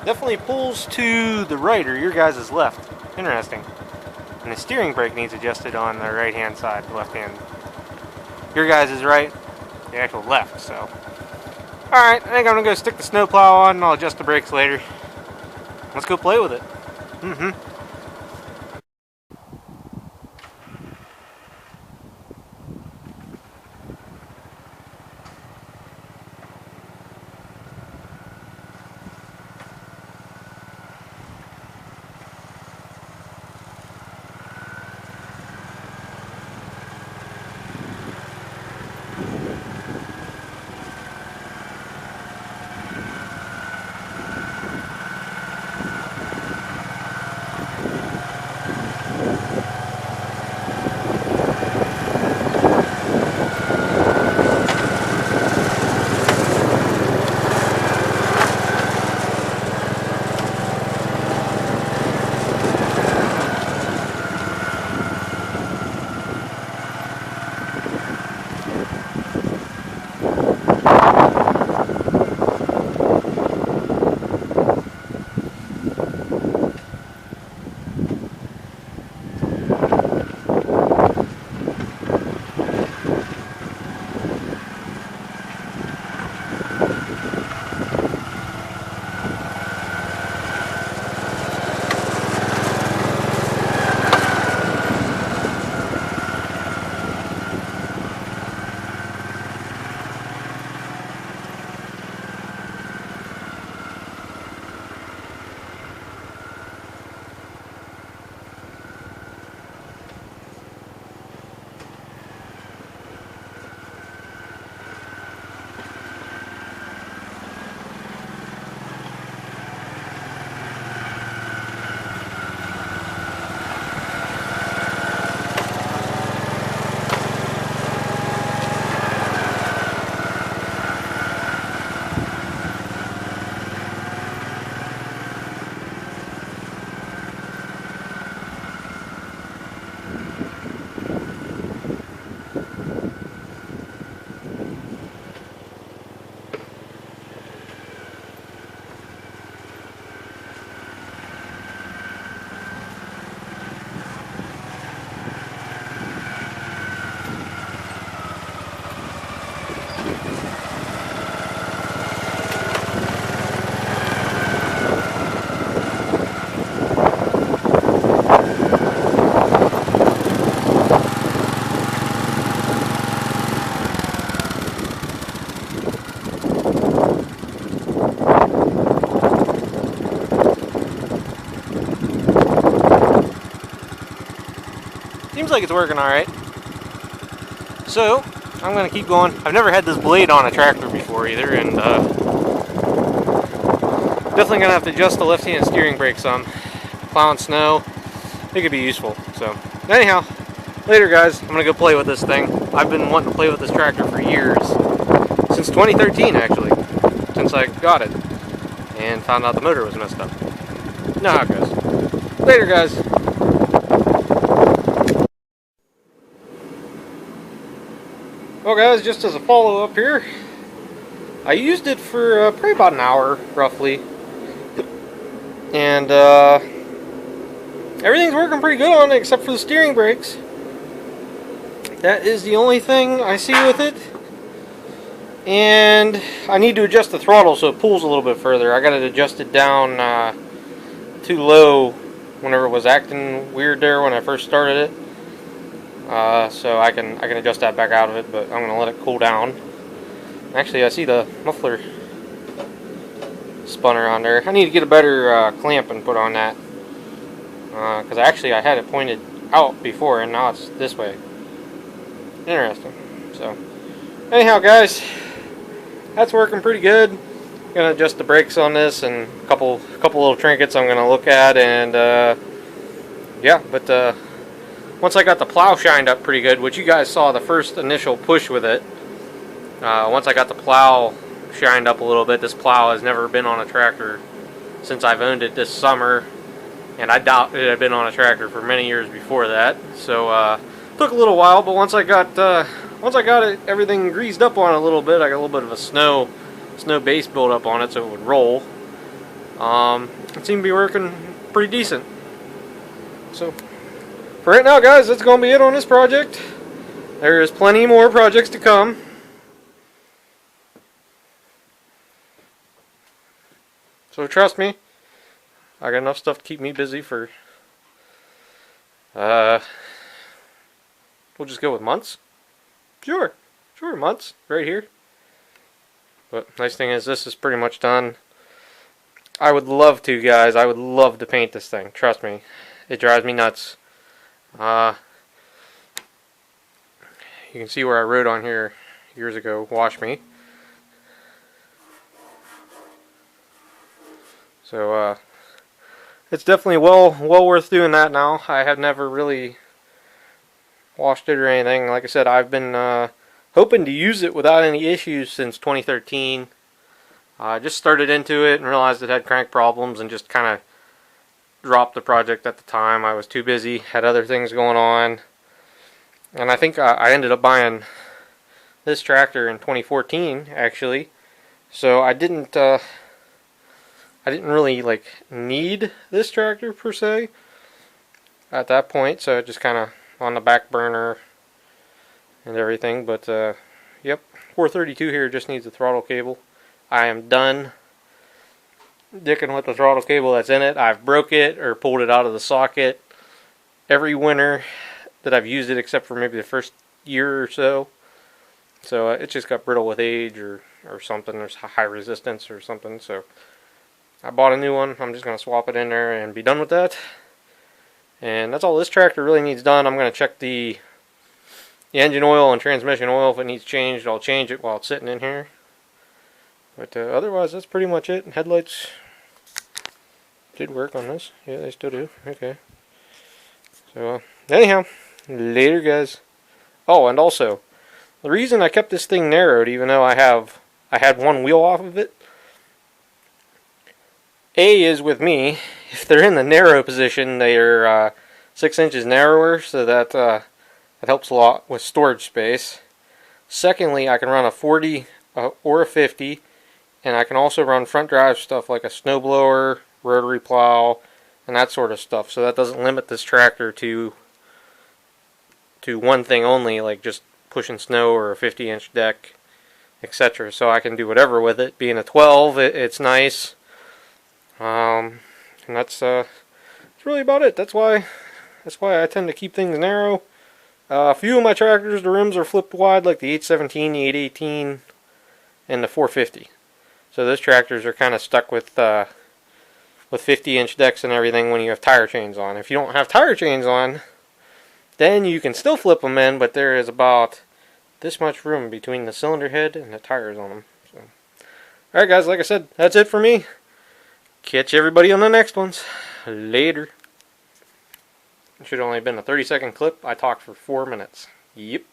Definitely pulls to the right or your guys' left. Interesting. And the steering brake needs adjusted on the right hand side, the left hand. Your guys' is right, the actual left, so. Alright, I think I'm gonna go stick the snowplow on and I'll adjust the brakes later. Let's go play with it. Seems like it's working alright. So, I'm going to keep going. I've never had this blade on a tractor before either, and definitely going to have to adjust the left-hand steering brake some. Plowing snow, it could be useful. So, anyhow, later guys, I'm going to go play with this thing. I've been wanting to play with this tractor for years. Since 2013 actually, since I got it. And found out the motor was messed up. You know how it goes. Later guys. Well guys, just as a follow-up here, I used it for probably about an hour, roughly. And everything's working pretty good on it except for the steering brakes. That is the only thing I see with it. And I need to adjust the throttle so it pulls a little bit further. I got it adjusted down too low whenever it was acting weird there when I first started it. So I can adjust that back out of it, but I'm going to let it cool down. Actually, I see the muffler spunner on there. I need to get a better clamp and put on that. Because actually I had it pointed out before and now it's this way. Interesting. So, anyhow guys, that's working pretty good. I'm going to adjust the brakes on this and a couple little trinkets I'm going to look at, and yeah, but once I got the plow shined up pretty good, which you guys saw the first initial push with it, once I got the plow shined up a little bit, this plow has never been on a tractor since I've owned it this summer, and I doubt it had been on a tractor for many years before that. So took a little while, but once I got it everything greased up on it a little bit, I got a little bit of a snow base build up on it so it would roll. It seemed to be working pretty decent. So, for right now, guys, that's going to be it on this project. There's plenty more projects to come. So trust me, I got enough stuff to keep me busy for, we'll just go with months. Sure, months, right here. But nice thing is this is pretty much done. I would love to, guys, I would love to paint this thing, trust me. It drives me nuts. You can see where I wrote on here years ago, wash me. So, it's definitely well worth doing that now. I have never really washed it or anything. Like I said, I've been hoping to use it without any issues since 2013. I just started into it and realized it had crank problems and just kind of dropped the project at the time. I was too busy, had other things going on. And I think I ended up buying this tractor in 2014, actually. So I didn't really like need this tractor per se at that point, so it just kind of on the back burner and everything. But yep, 432 here just needs a throttle cable. I am done dicking with the throttle cable that's in it. I've broke it or pulled it out of the socket every winter that I've used it, except for maybe the first year or so. So it just got brittle with age or something. There's high resistance or something. So I bought a new one. I'm just going to swap it in there and be done with that. And that's all this tractor really needs done. I'm going to check the engine oil and transmission oil. If it needs changed, I'll change it while it's sitting in here. But otherwise, that's pretty much it. Headlights did work on this. Yeah, they still do. Okay. So, anyhow, later, guys. Oh, and also, the reason I kept this thing narrowed, even though I had one wheel off of it, A is with me, if they're in the narrow position, they're 6 inches narrower, so that helps a lot with storage space. Secondly, I can run a 40 or a 50, and I can also run front drive stuff like a snowblower, rotary plow, and that sort of stuff. So that doesn't limit this tractor to one thing only, like just pushing snow or a 50-inch deck, etc. So I can do whatever with it. Being a 12, it's nice. And that's really about it. That's why I tend to keep things narrow. A few of my tractors, the rims are flipped wide, like the 817, the 818, and the 450. So those tractors are kind of stuck with 50-inch decks and everything when you have tire chains on. If you don't have tire chains on, then you can still flip them in, but there is about this much room between the cylinder head and the tires on them. So. Alright, guys, like I said, that's it for me. Catch everybody on the next ones. Later. It should have only been a 30-second clip. I talked for 4 minutes. Yep.